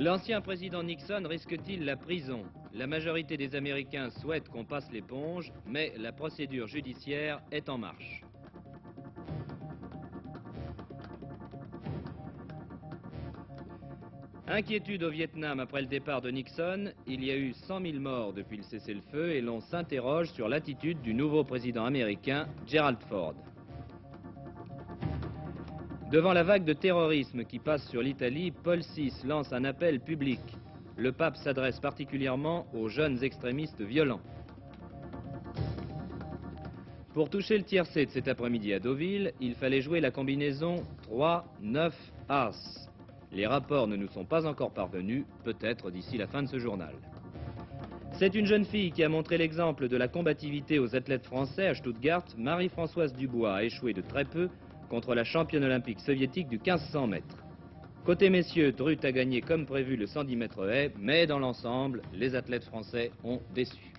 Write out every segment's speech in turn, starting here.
L'ancien président Nixon risque-t-il la prison? La majorité des Américains souhaitent qu'on passe l'éponge, mais la procédure judiciaire est en marche. Inquiétude au Vietnam après le départ de Nixon. Il y a eu 100 000 morts depuis le cessez-le-feu et l'on s'interroge sur l'attitude du nouveau président américain, Gerald Ford. Devant la vague de terrorisme qui passe sur l'Italie, Paul VI lance un appel public. Le pape s'adresse particulièrement aux jeunes extrémistes violents. Pour toucher le tiercé de cet après-midi à Deauville, il fallait jouer la combinaison 3-9-As. Les rapports ne nous sont pas encore parvenus, peut-être d'ici la fin de ce journal. C'est une jeune fille qui a montré l'exemple de la combativité aux athlètes français à Stuttgart. Marie-Françoise Dubois a échoué de très peu contre la championne olympique soviétique du 1500 mètres. Côté messieurs, Drut a gagné comme prévu le 110 mètres haies, mais dans l'ensemble, les athlètes français ont déçu.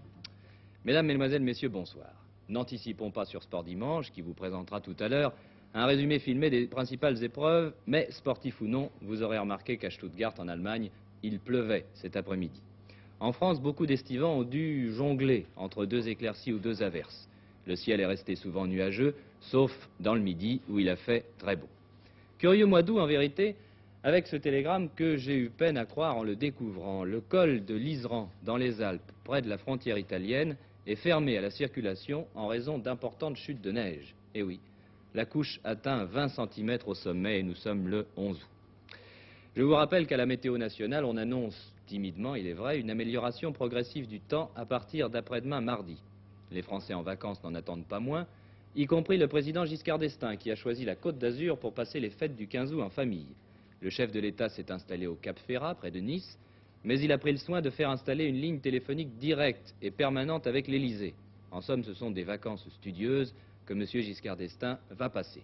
Mesdames, Mesdemoiselles, Messieurs, bonsoir. N'anticipons pas sur Sport Dimanche, qui vous présentera tout à l'heure un résumé filmé des principales épreuves, mais sportif ou non, vous aurez remarqué qu'à Stuttgart, en Allemagne, il pleuvait cet après-midi. En France, beaucoup d'estivants ont dû jongler entre deux éclaircies ou deux averses. Le ciel est resté souvent nuageux, sauf dans le midi où il a fait très beau. Curieux mois d'août en vérité, avec ce télégramme que j'ai eu peine à croire en le découvrant. Le col de l'Iseran, dans les Alpes, près de la frontière italienne, est fermé à la circulation en raison d'importantes chutes de neige. Et oui, la couche atteint 20 cm au sommet et nous sommes le 11 août. Je vous rappelle qu'à la météo nationale, on annonce timidement, il est vrai, une amélioration progressive du temps à partir d'après-demain mardi. Les Français en vacances n'en attendent pas moins, y compris le président Giscard d'Estaing qui a choisi la Côte d'Azur pour passer les fêtes du 15 août en famille. Le chef de l'État s'est installé au Cap Ferrat, près de Nice, mais il a pris le soin de faire installer une ligne téléphonique directe et permanente avec l'Élysée. En somme, ce sont des vacances studieuses que M. Giscard d'Estaing va passer.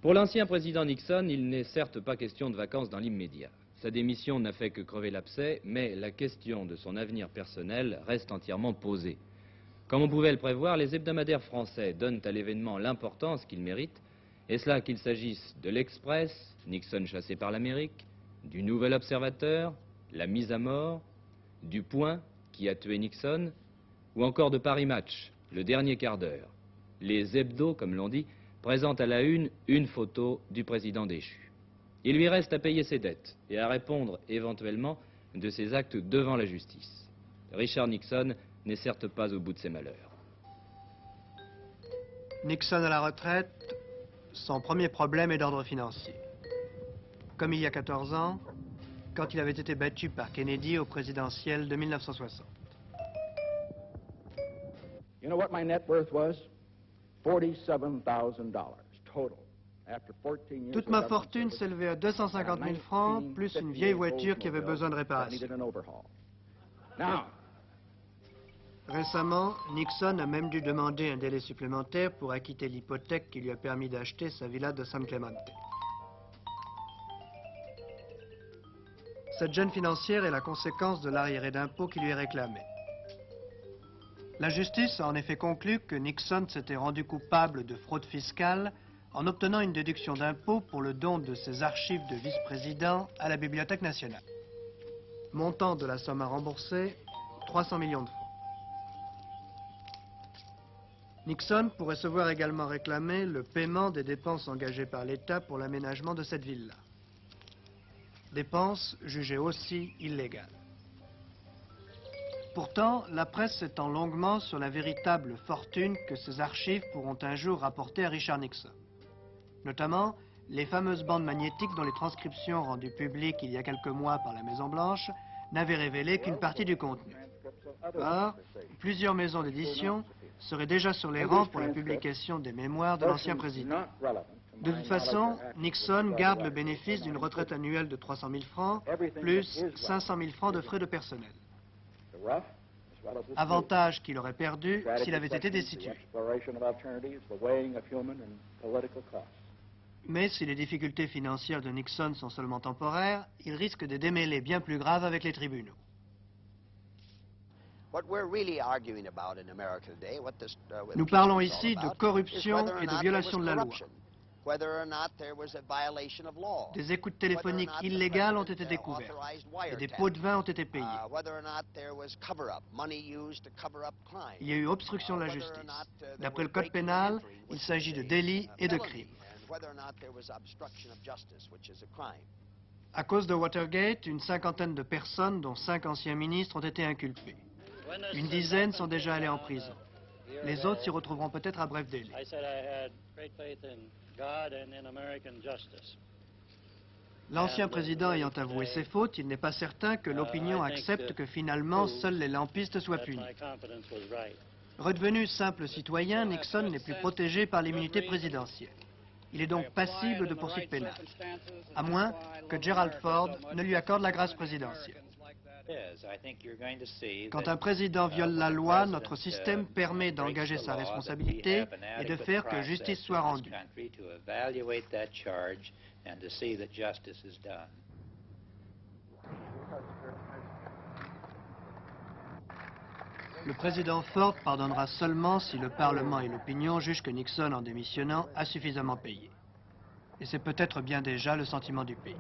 Pour l'ancien président Nixon, il n'est certes pas question de vacances dans l'immédiat. Sa démission n'a fait que crever l'abcès, mais la question de son avenir personnel reste entièrement posée. Comme on pouvait le prévoir, les hebdomadaires français donnent à l'événement l'importance qu'il mérite, et cela qu'il s'agisse de l'Express, Nixon chassé par l'Amérique, du Nouvel Observateur, la mise à mort, du Point, qui a tué Nixon, ou encore de Paris Match, le dernier quart d'heure. Les hebdos, comme l'on dit, présentent à la une photo du président déchu. Il lui reste à payer ses dettes et à répondre éventuellement de ses actes devant la justice. Richard Nixon n'est certes pas au bout de ses malheurs. Nixon à la retraite, son premier problème est d'ordre financier. Comme il y a 14 ans, quand il avait été battu par Kennedy au présidentiel de 1960. You know what my net worth was? $47,000 total. Toute ma fortune s'élevait à 250 000 francs, plus une vieille voiture qui avait besoin de réparation. Récemment, Nixon a même dû demander un délai supplémentaire pour acquitter l'hypothèque qui lui a permis d'acheter sa villa de San Clemente. Cette jeune financière est la conséquence de l'arriéré d'impôt qui lui est réclamé. La justice a en effet conclu que Nixon s'était rendu coupable de fraude fiscale en obtenant une déduction d'impôt pour le don de ses archives de vice-président à la Bibliothèque nationale. Montant de la somme à rembourser, 300 millions de francs. Nixon pourrait se voir également réclamer le paiement des dépenses engagées par l'État pour l'aménagement de cette villa. Dépenses jugées aussi illégales. Pourtant, la presse s'étend longuement sur la véritable fortune que ces archives pourront un jour rapporter à Richard Nixon. Notamment, les fameuses bandes magnétiques dont les transcriptions rendues publiques il y a quelques mois par la Maison-Blanche n'avaient révélé qu'une partie du contenu. Or, plusieurs maisons d'édition seraient déjà sur les rangs pour la publication des mémoires de l'ancien président. De toute façon, Nixon garde le bénéfice d'une retraite annuelle de 300 000 francs, plus 500 000 francs de frais de personnel. Avantage qu'il aurait perdu s'il avait été destitué. Mais si les difficultés financières de Nixon sont seulement temporaires, il risque des démêlés bien plus graves avec les tribunaux. Nous parlons ici de corruption et de violation de la loi. Des écoutes téléphoniques illégales ont été découvertes et des pots de vin ont été payés. Il y a eu obstruction de la justice. D'après le code pénal, il s'agit de délits et de crimes. À cause de Watergate, une cinquantaine de personnes, dont 5 anciens ministres, ont été inculpées. Une dizaine sont déjà allées en prison. Les autres s'y retrouveront peut-être à bref délai. L'ancien président ayant avoué ses fautes, il n'est pas certain que l'opinion accepte que finalement seuls les lampistes soient punis. Redevenu simple citoyen, Nixon n'est plus protégé par l'immunité présidentielle. Il est donc passible de poursuites pénales, à moins que Gerald Ford ne lui accorde la grâce présidentielle. Quand un président viole la loi, notre système permet d'engager sa responsabilité et de faire que justice soit rendue. Le président Ford pardonnera seulement si le Parlement et l'opinion jugent que Nixon, en démissionnant, a suffisamment payé. Et c'est peut-être bien déjà le sentiment du pays.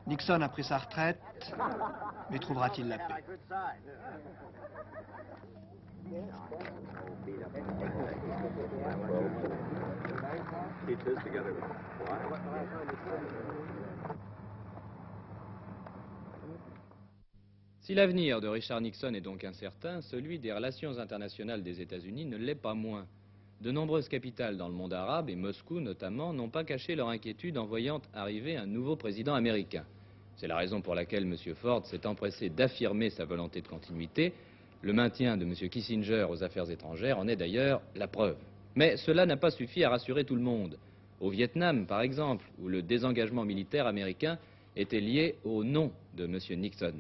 Nixon a pris sa retraite, mais trouvera-t-il la paix? Si l'avenir de Richard Nixon est donc incertain, celui des relations internationales des États-Unis ne l'est pas moins. De nombreuses capitales dans le monde arabe, et Moscou notamment, n'ont pas caché leur inquiétude en voyant arriver un nouveau président américain. C'est la raison pour laquelle M. Ford s'est empressé d'affirmer sa volonté de continuité. Le maintien de M. Kissinger aux affaires étrangères en est d'ailleurs la preuve. Mais cela n'a pas suffi à rassurer tout le monde. Au Vietnam, par exemple, où le désengagement militaire américain était lié au nom de M. Nixon.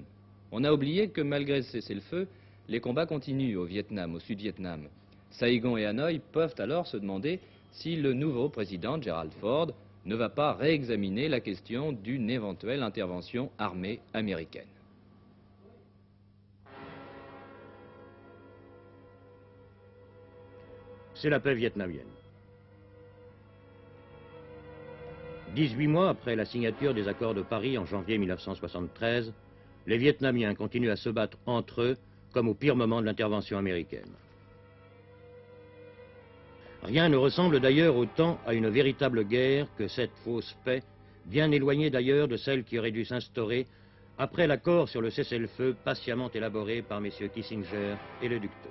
On a oublié que malgré ce cessez-le-feu, les combats continuent au Vietnam, au Sud-Vietnam. Saigon et Hanoï peuvent alors se demander si le nouveau président, Gerald Ford, ne va pas réexaminer la question d'une éventuelle intervention armée américaine. C'est la paix vietnamienne. 18 mois après la signature des accords de Paris en janvier 1973, les Vietnamiens continuent à se battre entre eux comme au pire moment de l'intervention américaine. Rien ne ressemble d'ailleurs autant à une véritable guerre que cette fausse paix, bien éloignée d'ailleurs de celle qui aurait dû s'instaurer après l'accord sur le cessez-le-feu patiemment élaboré par messieurs Kissinger et le Ducteux.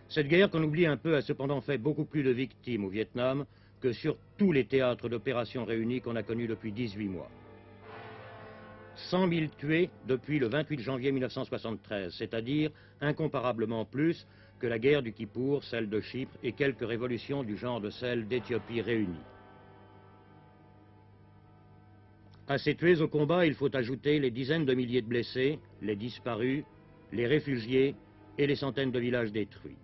Cette guerre qu'on oublie un peu a cependant fait beaucoup plus de victimes au Vietnam que sur tous les théâtres d'opérations réunis qu'on a connus depuis 18 mois. 100 000 tués depuis le 28 janvier 1973, c'est-à-dire incomparablement plus que la guerre du Kippour, celle de Chypre et quelques révolutions du genre de celle d'Éthiopie réunies. À ces tués au combat, il faut ajouter les dizaines de milliers de blessés, les disparus, les réfugiés et les centaines de villages détruits.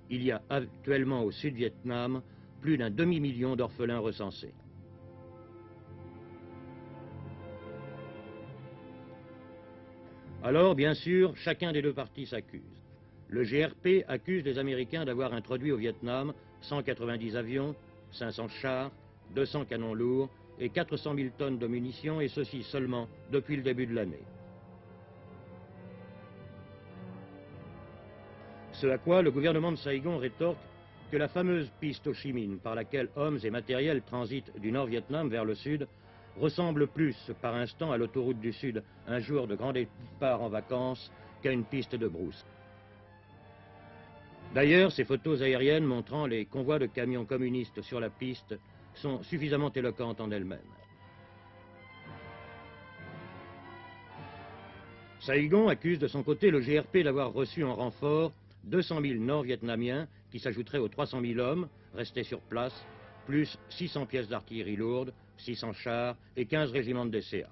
Il y a actuellement au Sud-Vietnam plus d'un demi-million d'orphelins recensés. Alors, bien sûr, chacun des deux partis s'accuse. Le GRP accuse les Américains d'avoir introduit au Vietnam 190 avions, 500 chars, 200 canons lourds et 400 000 tonnes de munitions, et ceci seulement depuis le début de l'année. Ce à quoi le gouvernement de Saigon rétorque que la fameuse piste Ho Chi Minh, par laquelle hommes et matériel transitent du Nord-Vietnam vers le Sud, ressemble plus par instant à l'autoroute du Sud, un jour de grand départ en vacances, qu'à une piste de brousse. D'ailleurs, ces photos aériennes montrant les convois de camions communistes sur la piste sont suffisamment éloquentes en elles-mêmes. Saigon accuse de son côté le GRP d'avoir reçu en renfort 200 000 Nord-Vietnamiens qui s'ajouteraient aux 300 000 hommes restés sur place, plus 600 pièces d'artillerie lourde, 600 chars et 15 régiments de DCA.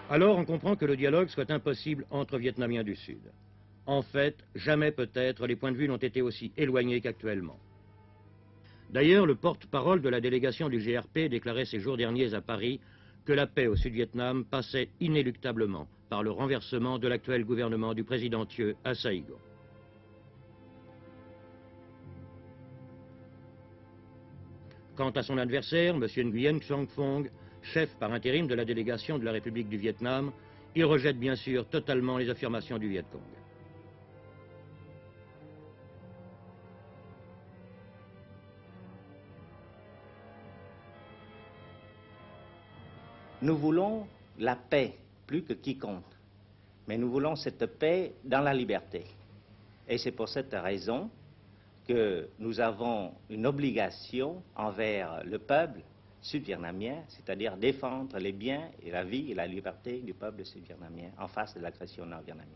Alors on comprend que le dialogue soit impossible entre Vietnamiens du Sud. En fait, jamais peut-être les points de vue n'ont été aussi éloignés qu'actuellement. D'ailleurs, le porte-parole de la délégation du GRP déclarait ces jours derniers à Paris que la paix au Sud-Vietnam passait inéluctablement par le renversement de l'actuel gouvernement du président Thieu à Saigon. Quant à son adversaire, M. Nguyen Xuan Phuong, chef par intérim de la délégation de la République du Vietnam, il rejette bien sûr totalement les affirmations du Viet Cong. Nous voulons la paix plus que quiconque, mais nous voulons cette paix dans la liberté. Et c'est pour cette raison que nous avons une obligation envers le peuple sud-vietnamien, c'est-à-dire défendre les biens et la vie et la liberté du peuple sud-vietnamien en face de l'agression nord-vietnamienne.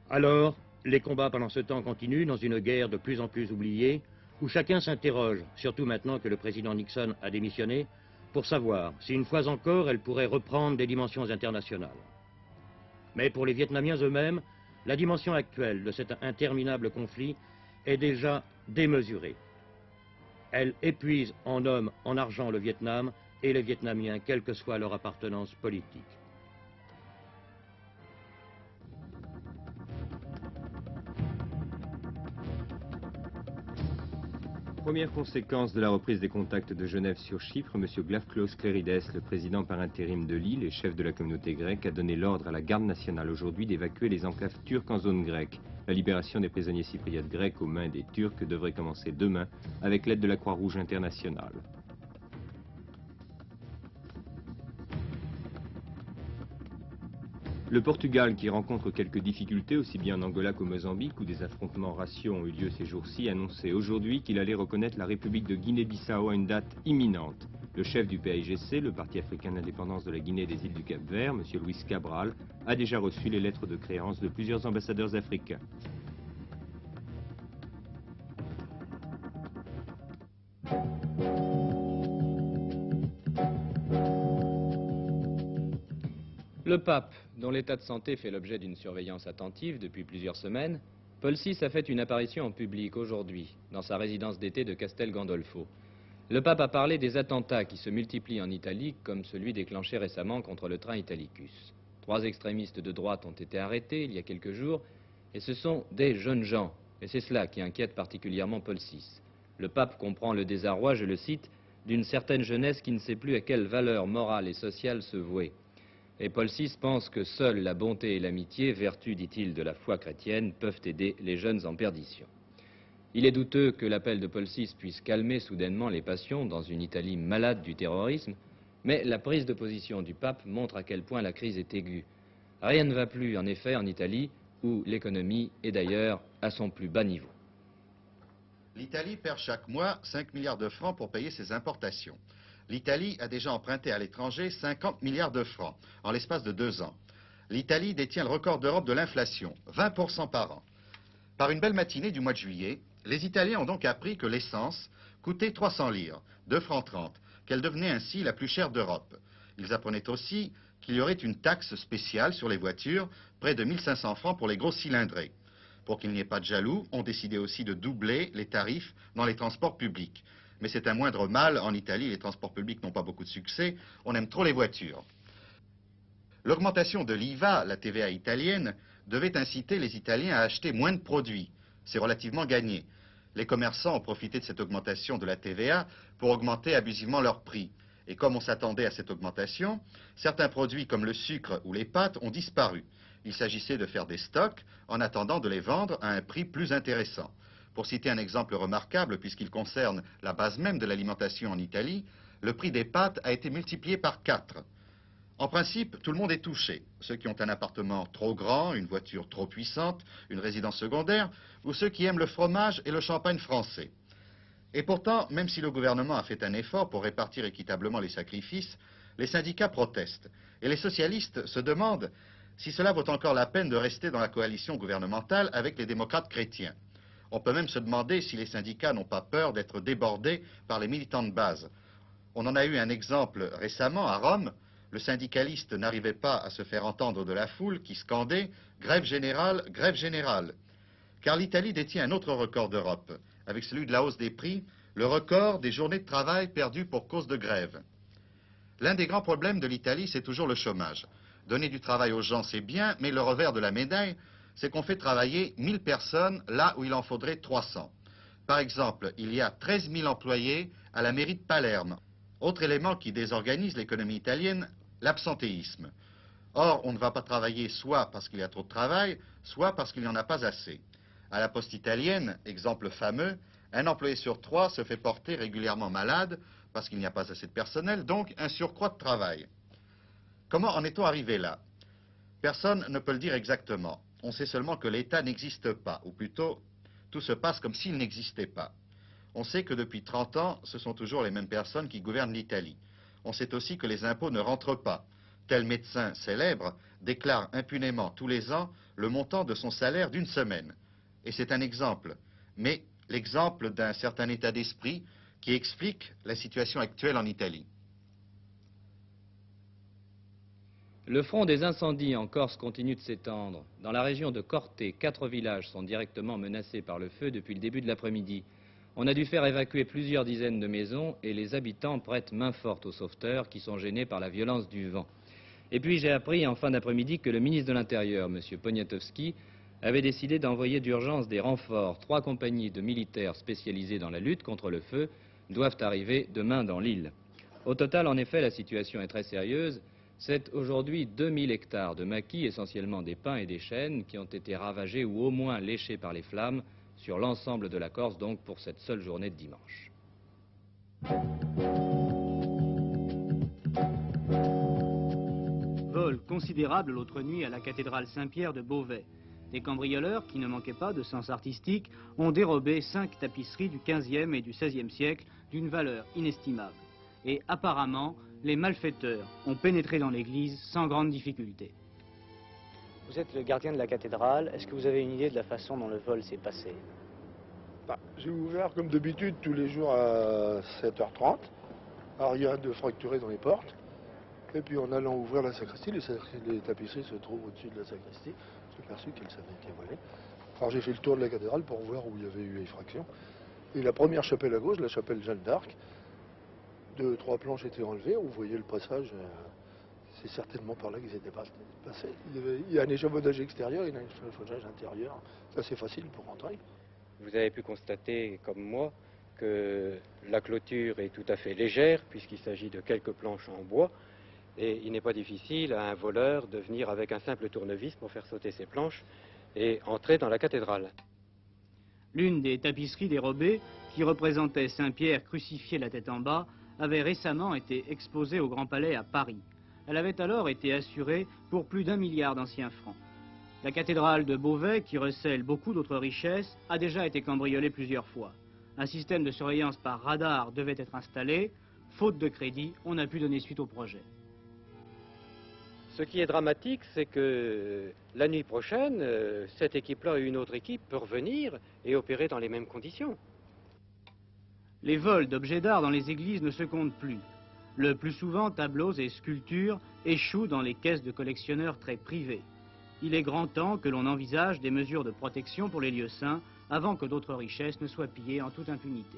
Alors, les combats pendant ce temps continuent dans une guerre de plus en plus oubliée, où chacun s'interroge, surtout maintenant que le président Nixon a démissionné, pour savoir si une fois encore elle pourrait reprendre des dimensions internationales. Mais pour les Vietnamiens eux-mêmes, la dimension actuelle de cet interminable conflit est déjà démesurée. Elle épuise en hommes, en argent le Vietnam et les Vietnamiens, quelle que soit leur appartenance politique. Première conséquence de la reprise des contacts de Genève sur Chypre, M. Glafklos Klérides, le président par intérim de l'île et chef de la communauté grecque, a donné l'ordre à la garde nationale aujourd'hui d'évacuer les enclaves turques en zone grecque. La libération des prisonniers chypriotes grecs aux mains des Turcs devrait commencer demain avec l'aide de la Croix-Rouge internationale. Le Portugal, qui rencontre quelques difficultés aussi bien en Angola qu'au Mozambique, où des affrontements raciaux ont eu lieu ces jours-ci, annonçait aujourd'hui qu'il allait reconnaître la République de Guinée-Bissau à une date imminente. Le chef du PAIGC, le Parti africain d'indépendance de la Guinée et des îles du Cap-Vert, M. Luis Cabral, a déjà reçu les lettres de créance de plusieurs ambassadeurs africains. Le pape, dont l'état de santé fait l'objet d'une surveillance attentive depuis plusieurs semaines, Paul VI a fait une apparition en public aujourd'hui, dans sa résidence d'été de Castel Gandolfo. Le pape a parlé des attentats qui se multiplient en Italie, comme celui déclenché récemment contre le train Italicus. 3 extrémistes de droite ont été arrêtés il y a quelques jours, et ce sont des jeunes gens, et c'est cela qui inquiète particulièrement Paul VI. Le pape comprend le désarroi, je le cite, d'une certaine jeunesse qui ne sait plus à quelle valeur morale et sociale se vouer. Et Paul VI pense que seule la bonté et l'amitié, vertu, dit-il, de la foi chrétienne, peuvent aider les jeunes en perdition. Il est douteux que l'appel de Paul VI puisse calmer soudainement les passions dans une Italie malade du terrorisme, mais la prise de position du pape montre à quel point la crise est aiguë. Rien ne va plus, en effet, en Italie, où l'économie est d'ailleurs à son plus bas niveau. L'Italie perd chaque mois 5 milliards de francs pour payer ses importations. L'Italie a déjà emprunté à l'étranger 50 milliards de francs en l'espace de 2 ans. L'Italie détient le record d'Europe de l'inflation, 20% par an. Par une belle matinée du mois de juillet, les Italiens ont donc appris que l'essence coûtait 300 lire, 2 francs 30, qu'elle devenait ainsi la plus chère d'Europe. Ils apprenaient aussi qu'il y aurait une taxe spéciale sur les voitures, près de 1500 francs pour les gros cylindrés. Pour qu'il n'y ait pas de jaloux, on décidait aussi de doubler les tarifs dans les transports publics. Mais c'est un moindre mal, en Italie, les transports publics n'ont pas beaucoup de succès, on aime trop les voitures. L'augmentation de l'IVA, la TVA italienne, devait inciter les Italiens à acheter moins de produits. C'est relativement gagné. Les commerçants ont profité de cette augmentation de la TVA pour augmenter abusivement leurs prix. Et comme on s'attendait à cette augmentation, certains produits comme le sucre ou les pâtes ont disparu. Il s'agissait de faire des stocks en attendant de les vendre à un prix plus intéressant. Pour citer un exemple remarquable, puisqu'il concerne la base même de l'alimentation en Italie, le prix des pâtes a été multiplié par 4. En principe, tout le monde est touché. Ceux qui ont un appartement trop grand, une voiture trop puissante, une résidence secondaire, ou ceux qui aiment le fromage et le champagne français. Et pourtant, même si le gouvernement a fait un effort pour répartir équitablement les sacrifices, les syndicats protestent. Et les socialistes se demandent si cela vaut encore la peine de rester dans la coalition gouvernementale avec les démocrates chrétiens. On peut même se demander si les syndicats n'ont pas peur d'être débordés par les militants de base. On en a eu un exemple récemment à Rome. Le syndicaliste n'arrivait pas à se faire entendre de la foule qui scandait « grève générale, grève générale ». Car l'Italie détient un autre record d'Europe. Avec celui de la hausse des prix, le record des journées de travail perdues pour cause de grève. L'un des grands problèmes de l'Italie, c'est toujours le chômage. Donner du travail aux gens, c'est bien, mais le revers de la médaille, c'est qu'on fait travailler 1000 personnes là où il en faudrait 300. Par exemple, il y a 13 000 employés à la mairie de Palerme. Autre élément qui désorganise l'économie italienne, l'absentéisme. Or, on ne va pas travailler soit parce qu'il y a trop de travail, soit parce qu'il n'y en a pas assez. À la poste italienne, exemple fameux, un employé sur 3 se fait porter régulièrement malade parce qu'il n'y a pas assez de personnel, donc un surcroît de travail. Comment en est-on arrivé là? Personne ne peut le dire exactement. On sait seulement que l'État n'existe pas, ou plutôt, tout se passe comme s'il n'existait pas. On sait que depuis 30 ans, ce sont toujours les mêmes personnes qui gouvernent l'Italie. On sait aussi que les impôts ne rentrent pas. Tel médecin célèbre déclare impunément tous les ans le montant de son salaire d'une semaine. Et c'est un exemple, mais l'exemple d'un certain état d'esprit qui explique la situation actuelle en Italie. Le front des incendies en Corse continue de s'étendre. Dans la région de Corte, 4 villages sont directement menacés par le feu depuis le début de l'après-midi. On a dû faire évacuer plusieurs dizaines de maisons et les habitants prêtent main forte aux sauveteurs qui sont gênés par la violence du vent. Et puis j'ai appris en fin d'après-midi que le ministre de l'Intérieur, M. Poniatowski, avait décidé d'envoyer d'urgence des renforts. 3 compagnies de militaires spécialisés dans la lutte contre le feu doivent arriver demain dans l'île. Au total, en effet, la situation est très sérieuse. C'est aujourd'hui 2000 hectares de maquis, essentiellement des pins et des chênes, qui ont été ravagés ou au moins léchés par les flammes sur l'ensemble de la Corse, donc pour cette seule journée de dimanche. Vol considérable l'autre nuit à la cathédrale Saint-Pierre de Beauvais. Des cambrioleurs, qui ne manquaient pas de sens artistique, ont dérobé 5 tapisseries du XVe et du XVIe siècle d'une valeur inestimable. Et apparemment, les malfaiteurs ont pénétré dans l'église sans grande difficulté. Vous êtes le gardien de la cathédrale. Est-ce que vous avez une idée de la façon dont le vol s'est passé? J'ai ouvert comme d'habitude tous les jours à 7h30. Alors rien de fracturé dans les portes. Et puis en allant ouvrir la sacristie, les tapisseries se trouvent au-dessus de la sacristie. J'ai perçu qu'elles avaient été volées. Alors j'ai fait le tour de la cathédrale pour voir où il y avait eu effraction. Et la première chapelle à gauche, la chapelle Jeanne d'Arc, 2-3 planches étaient enlevées. Vous voyez le passage, c'est certainement par là qu'ils étaient passés. Il y a un échafaudage extérieur, il y a un échafaudage intérieur. C'est assez facile pour rentrer. Vous avez pu constater, comme moi, que la clôture est tout à fait légère, puisqu'il s'agit de quelques planches en bois. Et il n'est pas difficile à un voleur de venir avec un simple tournevis pour faire sauter ses planches et entrer dans la cathédrale. L'une des tapisseries dérobées, qui représentait Saint-Pierre crucifié la tête en bas, avait récemment été exposée au Grand Palais à Paris. Elle avait alors été assurée pour plus d'1 milliard d'anciens francs. La cathédrale de Beauvais, qui recèle beaucoup d'autres richesses, a déjà été cambriolée plusieurs fois. Un système de surveillance par radar devait être installé. Faute de crédit, on n'a pu donner suite au projet. Ce qui est dramatique, c'est que la nuit prochaine, cette équipe-là et une autre équipe peuvent revenir et opérer dans les mêmes conditions. Les vols d'objets d'art dans les églises ne se comptent plus. Le plus souvent, tableaux et sculptures échouent dans les caisses de collectionneurs très privés. Il est grand temps que l'on envisage des mesures de protection pour les lieux saints avant que d'autres richesses ne soient pillées en toute impunité.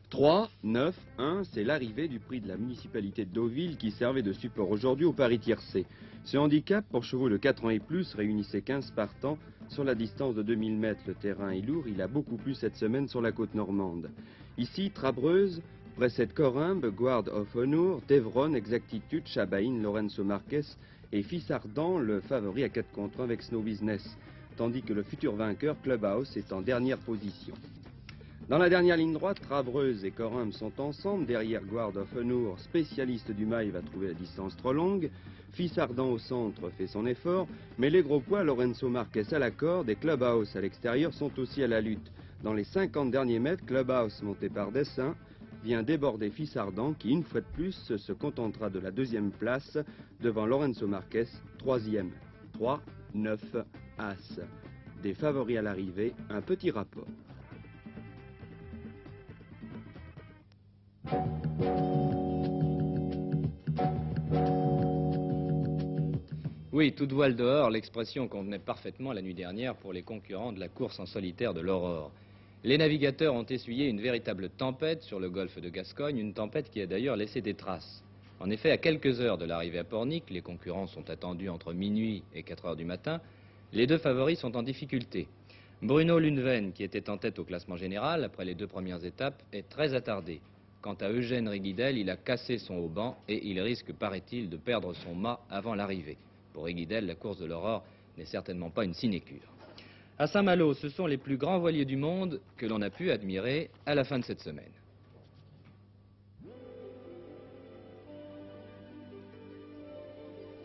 3, 9, 1, c'est l'arrivée du prix de la municipalité de Deauville qui servait de support aujourd'hui au Paris tiercé. Ce handicap pour chevaux de 4 ans et plus réunissait 15 partants. Sur la distance de 2000 mètres, le terrain est lourd. Il a beaucoup plu cette semaine sur la côte normande. Ici, Trabreuse précède Corimbe, Guard of Honor, Tevron, Exactitude, Chabaïne, Lorenzo Marquez et Fils Ardent, le favori à 4 contre 1 avec Snow Business. Tandis que le futur vainqueur, Clubhouse, est en dernière position. Dans la dernière ligne droite, Trabreuse et Corimbe sont ensemble. Derrière, Guard of Honor, spécialiste du mail, va trouver la distance trop longue. Fils Ardent au centre fait son effort, mais les gros poids, Lorenzo Marquez à la corde et Clubhouse à l'extérieur sont aussi à la lutte. Dans les 50 derniers mètres, Clubhouse, monté par Dessin, vient déborder Fils Ardent qui, une fois de plus, se contentera de la 2e place devant Lorenzo Marquez, 3e. 3, 9, As. Des favoris à l'arrivée, un petit rapport. Oui, toute voile dehors, l'expression convenait parfaitement la nuit dernière pour les concurrents de la course en solitaire de l'Aurore. Les navigateurs ont essuyé une véritable tempête sur le golfe de Gascogne, une tempête qui a d'ailleurs laissé des traces. En effet, à quelques heures de l'arrivée à Pornic, les concurrents sont attendus entre minuit et 4 heures du matin, les deux favoris sont en difficulté. Bruno Lundven, qui était en tête au classement général après les deux premières étapes, est très attardé. Quant à Eugène Riguidel, il a cassé son haubans et il risque, paraît-il, de perdre son mât avant l'arrivée. Pour Riguidel, la course de l'Aurore n'est certainement pas une sinécure. À Saint-Malo, ce sont les plus grands voiliers du monde que l'on a pu admirer à la fin de cette semaine.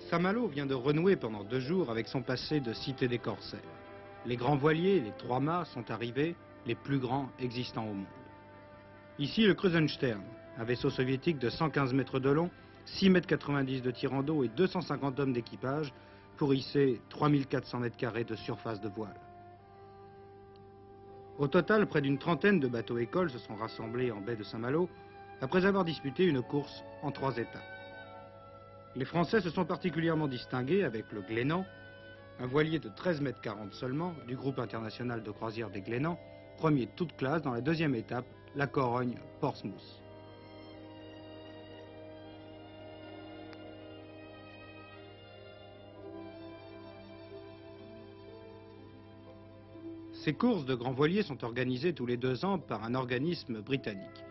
Saint-Malo vient de renouer pendant 2 jours avec son passé de cité des corsaires. Les grands voiliers, les 3 mâts, sont arrivés, les plus grands existants au monde. Ici, le Krusenstern, un vaisseau soviétique de 115 mètres de long, 6,90 mètres de tirant d'eau et 250 hommes d'équipage pour hisser 3400 mètres carrés de surface de voile. Au total, près d'une trentaine de bateaux-écoles se sont rassemblés en baie de Saint-Malo après avoir disputé une course en 3 étapes. Les Français se sont particulièrement distingués avec le Glénan, un voilier de 13,40 mètres seulement du groupe international de croisière des Glénans, premier de toute classe dans la 2e étape, la Corogne-Portsmouth. Ces courses de grands voiliers sont organisées tous les 2 ans par un organisme britannique.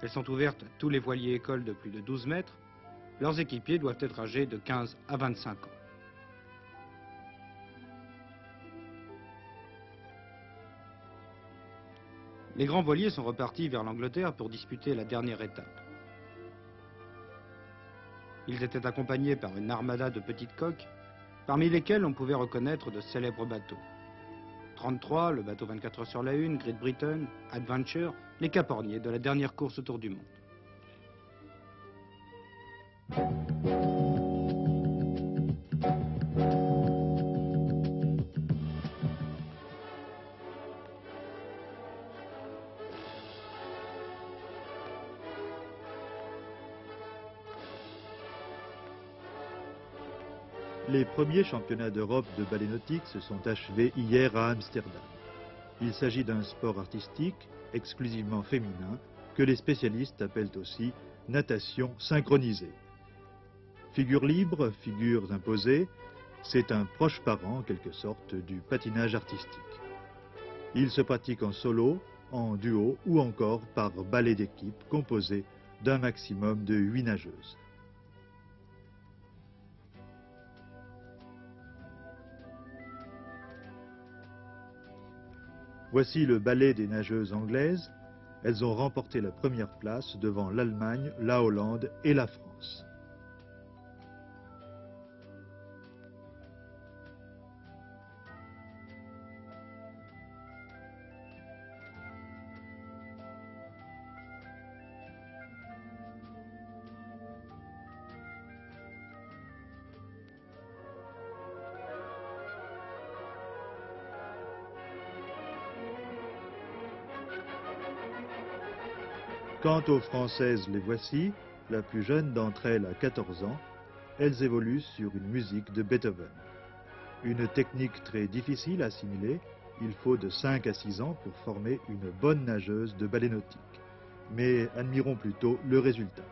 Elles sont ouvertes à tous les voiliers écoles de plus de 12 mètres. Leurs équipiers doivent être âgés de 15 à 25 ans. Les grands voiliers sont repartis vers l'Angleterre pour disputer la dernière étape. Ils étaient accompagnés par une armada de petites coques, parmi lesquelles on pouvait reconnaître de célèbres bateaux. 33, le bateau 24 heures sur la Une, Great Britain, Adventure, les caporniers de la dernière course autour du monde. Les premiers championnats d'Europe de ballet nautique se sont achevés hier à Amsterdam. Il s'agit d'un sport artistique, exclusivement féminin, que les spécialistes appellent aussi natation synchronisée. Figures libres, figures imposées, c'est un proche parent, en quelque sorte, du patinage artistique. Il se pratique en solo, en duo ou encore par ballet d'équipe composé d'un maximum de 8 nageuses. Voici le ballet des nageuses anglaises. Elles ont remporté la première place devant l'Allemagne, la Hollande et la France. Quant aux Françaises, les voici. La plus jeune d'entre elles a 14 ans. Elles évoluent sur une musique de Beethoven. Une technique très difficile à assimiler. Il faut de 5 à 6 ans pour former une bonne nageuse de ballet nautique. Mais admirons plutôt le résultat.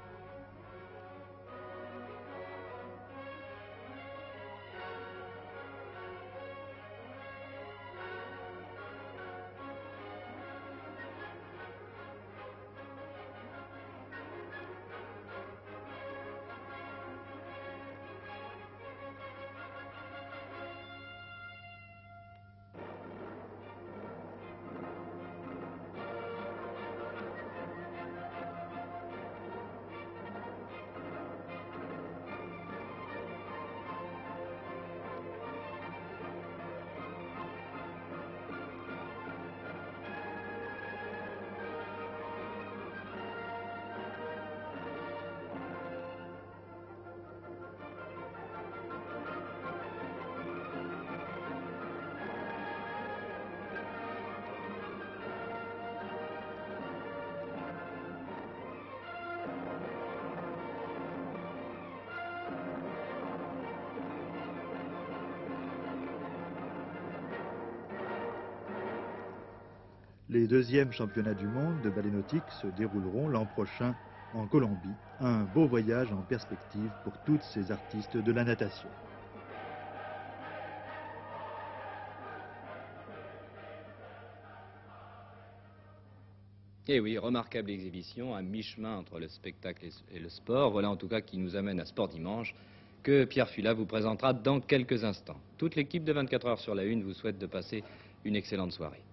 Les deuxièmes championnats du monde de ballet nautique se dérouleront l'an prochain en Colombie. Un beau voyage en perspective pour toutes ces artistes de la natation. Et oui, remarquable exhibition, à mi-chemin entre le spectacle et le sport. Voilà en tout cas qui nous amène à Sport Dimanche, que Pierre Fula vous présentera dans quelques instants. Toute l'équipe de 24 heures sur la une vous souhaite de passer une excellente soirée.